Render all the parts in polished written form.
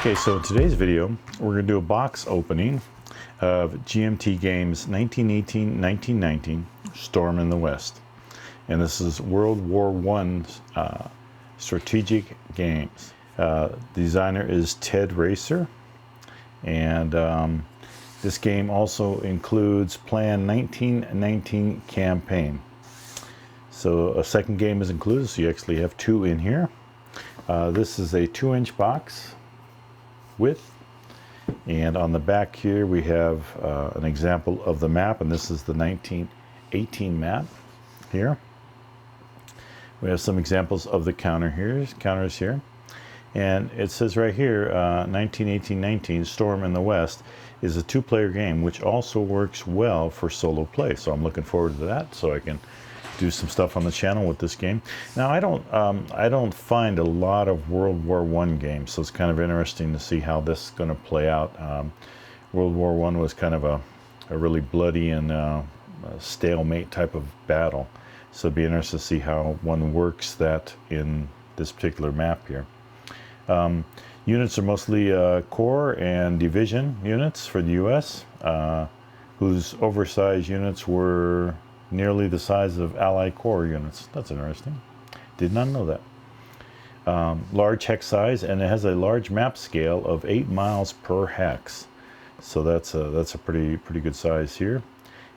Okay, so in today's video, we're going to do a box opening of GMT Games 1918-1919 Storm in the West. And this is World War I's strategic games. The designer is Ted Raicer. And this game also includes Plan 1919 Campaign. So a second game is included, so you actually have two in here. This is a 2-inch box width, and on the back here we have an example of the map, and this is the 1918 map here. We have some examples of the counters here, and it says right here 1918-19 Storm in the West is a 2-player game which also works well for solo play, so I'm looking forward to that so I can do some stuff on the channel with this game. Now I don't find a lot of World War I games, so it's kind of interesting to see how this is going to play out. World War I was kind of a really bloody and stalemate type of battle, so it'd be interesting to see how one works that in this particular map here. Units are mostly Corps and Division units for the U.S., whose oversized units were nearly the size of Allied Corps units. That's interesting. Did not know that. Large hex size, and it has a large map scale of 8 miles per hex. So that's a pretty good size here.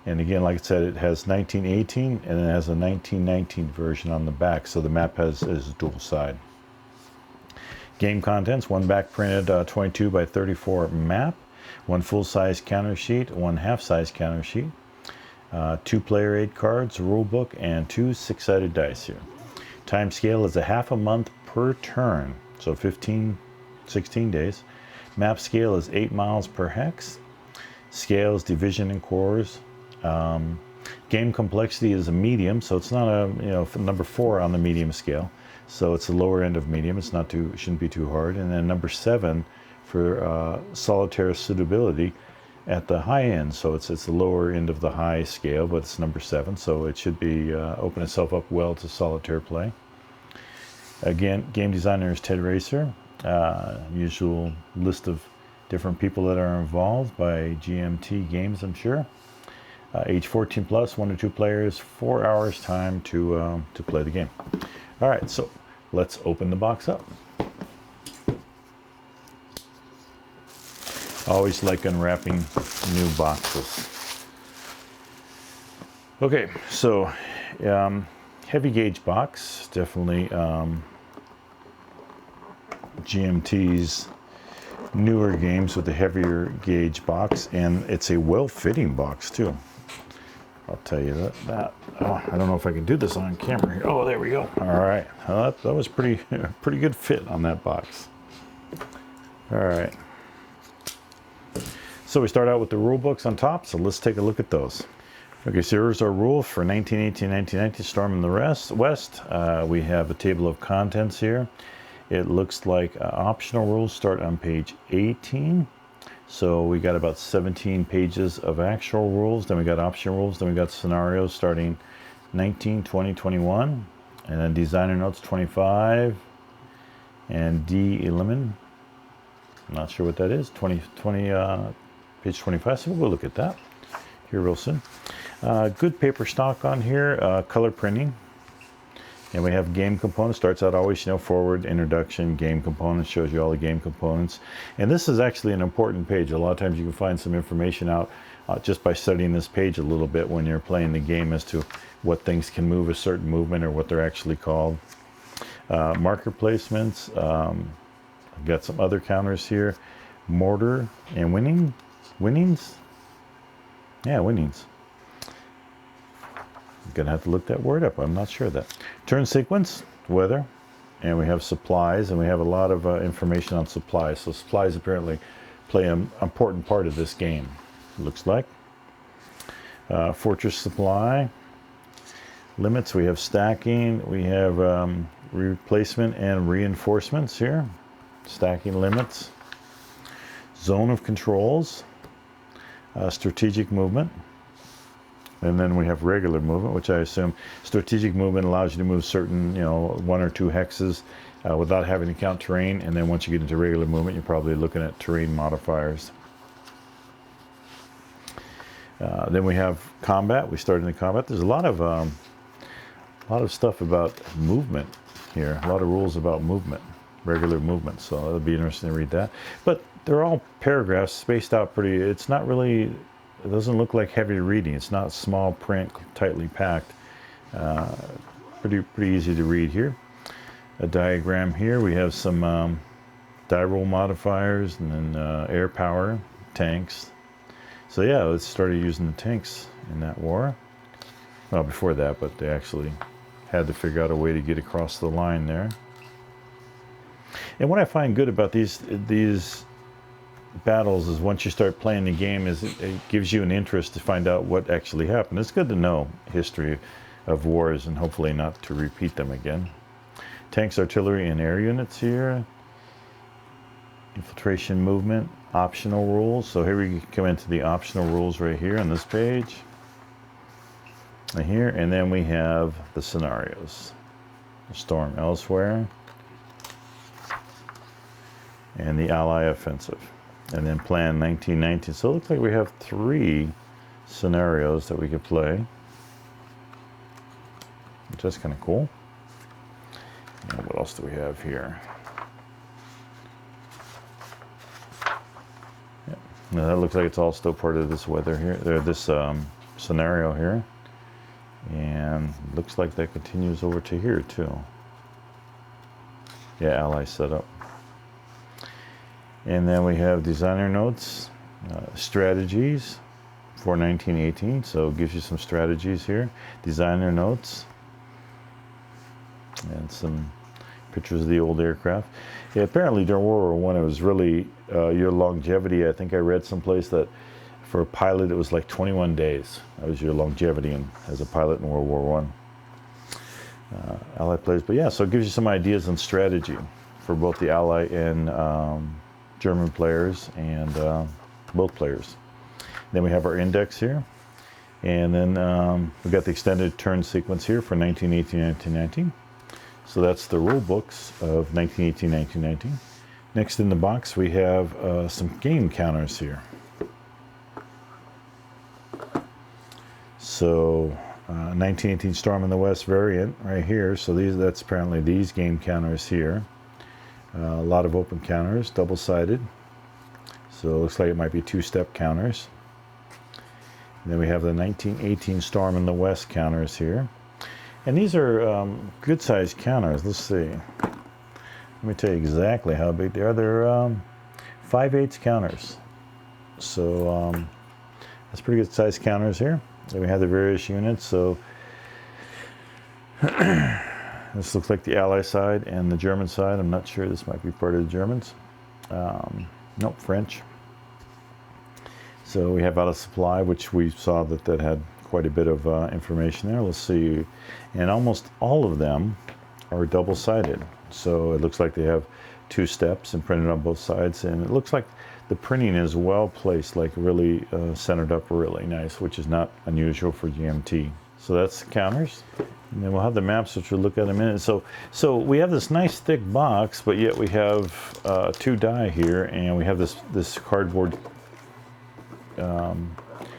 And again, like I said, it has 1918 and it has a 1919 version on the back. So the map is dual side. Game contents: one back printed 22 by 34 map, one full-size counter sheet, one half-size counter sheet, 2 player aid cards, rule book, and 2 6-sided dice here. Time scale is a half a month per turn, so 16 days. Map scale is 8 miles per hex. Scales, division, and cores. Game complexity is a medium, so it's not a number 4 on the medium scale. So it's the lower end of medium. It's not too, shouldn't be too hard. And then number 7 for solitaire suitability at the high end, so it's the lower end of the high scale, but it's number 7, so it should be open itself up well to solitaire play. Again, game designer is Ted Raicer. Usual list of different people that are involved by GMT Games, I'm sure. Age 14 plus, 1 to 2 players, 4 hours time to play the game. All right, so let's open the box up. Always like unwrapping new boxes. Okay, so heavy gauge box, definitely GMT's newer games with the heavier gauge box, and it's a well-fitting box too. I'll tell you that. Oh, I don't know if I can do this on camera here. Oh, there we go. All right, well, that was pretty good fit on that box. All right. So we start out with the rule books on top, so let's take a look at those. Okay, so here's our rules for 1918-1919 Storm in the West. We have a table of contents here. It looks like optional rules start on page 18. So we got about 17 pages of actual rules, then we got optional rules, then we got scenarios starting 19, 20, 21, and then designer notes 25, and D elimin. I'm not sure what that is, 20, page 25, so we'll look at that here real soon. Good paper stock on here, color printing. And we have game components. Starts out always, forward, introduction, game components, shows you all the game components. And this is actually an important page. A lot of times you can find some information out just by studying this page a little bit when you're playing the game as to what things can move a certain movement or what they're actually called. Marker placements. I've got some other counters here. Mortar and winnings? Yeah, winnings. I'm gonna have to look that word up. I'm not sure of that. Turn sequence, weather, and we have supplies, and we have a lot of information on supplies. So supplies apparently play an important part of this game, it looks like. Fortress supply. Limits, we have stacking, we have replacement and reinforcements here. Stacking limits. Zone of controls. Strategic movement. And then we have regular movement, which I assume strategic movement allows you to move certain, 1 or 2 hexes without having to count terrain. And then once you get into regular movement, you're probably looking at terrain modifiers. Then we have combat. We start in the combat. There's a lot of stuff about movement here. A lot of rules about movement, regular movement. So it'll be interesting to read that. But they're all paragraphs spaced out pretty. It's not really. It doesn't look like heavy reading. It's not small print, tightly packed. Pretty easy to read here. A diagram here. We have some die roll modifiers and then air power, tanks. So yeah, let's start using the tanks in that war. Well, before that, but they actually had to figure out a way to get across the line there. And what I find good about these battles is once you start playing the game, is it gives you an interest to find out what actually happened. It's good to know history of wars and hopefully not to repeat them again. Tanks, artillery, and air units here. Infiltration movement, optional rules. So here we come into the optional rules right here on this page. Right here, and then we have the scenarios. Storm elsewhere. And the Ally offensive. And then plan 1919. So it looks like we have 3 scenarios that we could play. Which is kind of cool. And what else do we have here? Now that looks like it's all still part of this weather here, or this scenario here, and looks like that continues over to here too. Yeah, ally setup. And then we have designer notes, strategies for 1918. So it gives you some strategies here. Designer notes, and some pictures of the old aircraft. Yeah, apparently during World War I, it was really your longevity. I think I read someplace that for a pilot it was like 21 days. That was your longevity as a pilot in World War I. Allied players, but yeah, so it gives you some ideas on strategy for both the Allied and German players and both players. Then we have our index here, and then we've got the extended turn sequence here for 1918-1919. So that's the rule books of 1918-1919. Next in the box we have some game counters here. So 1918 Storm in the West variant right here. So that's apparently these game counters here. A lot of open counters, double-sided. So it looks like it might be 2-step counters. And then we have the 1918 Storm in the West counters here. And these are good-sized counters. Let's see. Let me tell you exactly how big they are. They're 5/8 counters. So that's pretty good-sized counters here. Then we have the various units. So this looks like the Ally side and the German side. I'm not sure. This might be part of the Germans. Nope, French. So we have out of supply, which we saw that had quite a bit of information there. Let's see. And almost all of them are double-sided. So it looks like they have 2 steps and printed on both sides. And it looks like the printing is well placed, like really centered up really nice, which is not unusual for GMT. So that's the counters. And then we'll have the maps, which we'll look at in a minute. So we have this nice thick box, but yet we have 2 die here, and we have this cardboard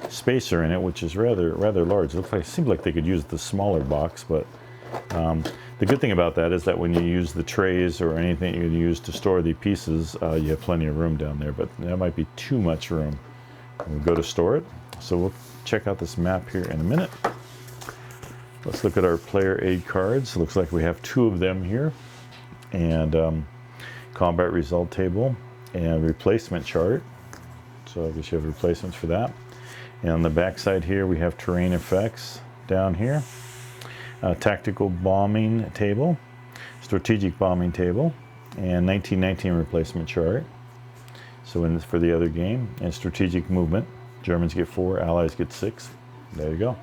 spacer in it, which is rather large. It seems like they could use the smaller box, but the good thing about that is that when you use the trays or anything you use to store the pieces, you have plenty of room down there, but that might be too much room when we go to store it. So we'll check out this map here in a minute. Let's look at our player aid cards. Looks like we have 2 of them here, and combat result table and replacement chart. So I guess you have replacements for that. And on the back side here we have terrain effects down here. Tactical bombing table, strategic bombing table, and 1919 replacement chart. So for the other game, and strategic movement. Germans get 4, Allies get 6. There you go.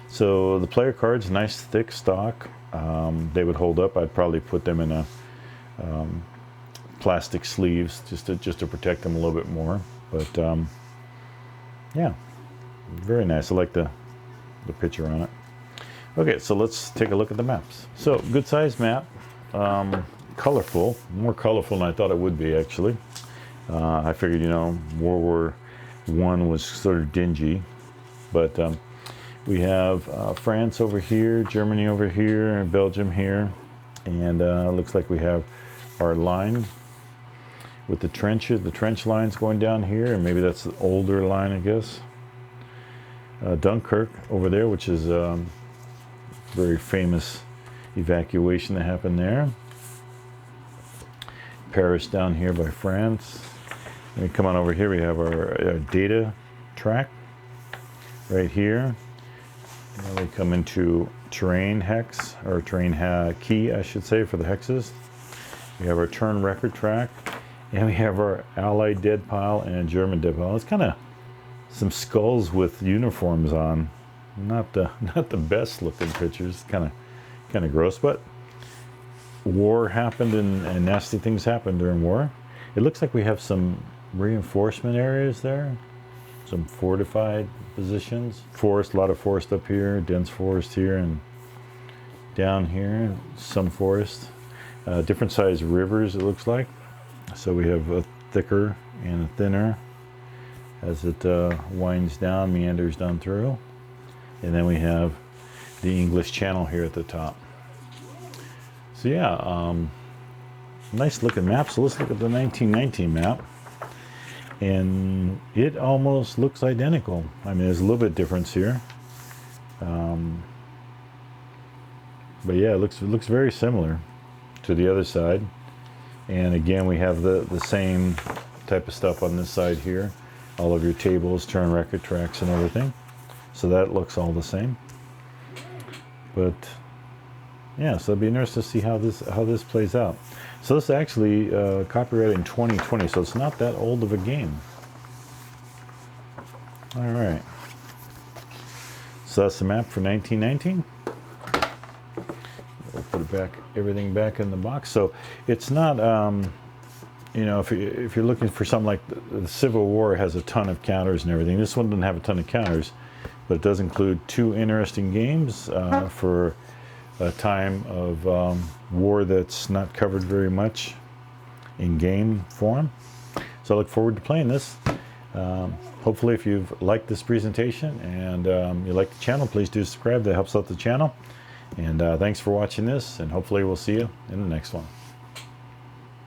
So the player cards, nice thick stock. They would hold up. I'd probably put them in a plastic sleeves just to protect them a little bit more. But yeah, very nice. I like the picture on it. Okay, so let's take a look at the maps. So good sized map. colorful, more colorful than I thought it would be, actually. I figured, you know, World War I was sort of dingy, but we have France over here, Germany over here, and Belgium here, and looks like we have our line with the trench lines going down here, and maybe that's the older line, I guess. Dunkirk over there, which is very famous evacuation that happened there. Paris down here by France. And we come on over here, we have our data track right here. And then we come into terrain hex, or terrain key, I should say, for the hexes. We have our turn record track, and we have our Allied dead pile and German dead pile. It's kind of some skulls with uniforms on. Not the best looking pictures. Kind of gross, but war happened and nasty things happened during war. It looks like we have some reinforcement areas there, some fortified positions. Forest, a lot of forest up here, dense forest here, and down here some forest. Different sized rivers, it looks like. So we have a thicker and a thinner as it winds down, meanders down through. And then we have the English Channel here at the top. So yeah, nice looking map. So let's look at the 1919 map. And it almost looks identical. I mean, there's a little bit difference here. But yeah, it looks very similar to the other side. And again, we have the same type of stuff on this side here. All of your tables, turn record tracks and everything. So that looks all the same. But yeah, so it'd be interesting to see how this plays out. So this is actually copyrighted in 2020, so it's not that old of a game. All right. So that's the map for 1919. We'll put it back, everything back in the box. So it's not, you know, if you're looking for something like the Civil War has a ton of counters and everything. This one doesn't have a ton of counters, but it does include two interesting games for a time of war that's not covered very much in game form. So I look forward to playing this. Hopefully if you've liked this presentation and you like the channel, please do subscribe. That helps out the channel. And thanks for watching this, and hopefully we'll see you in the next one.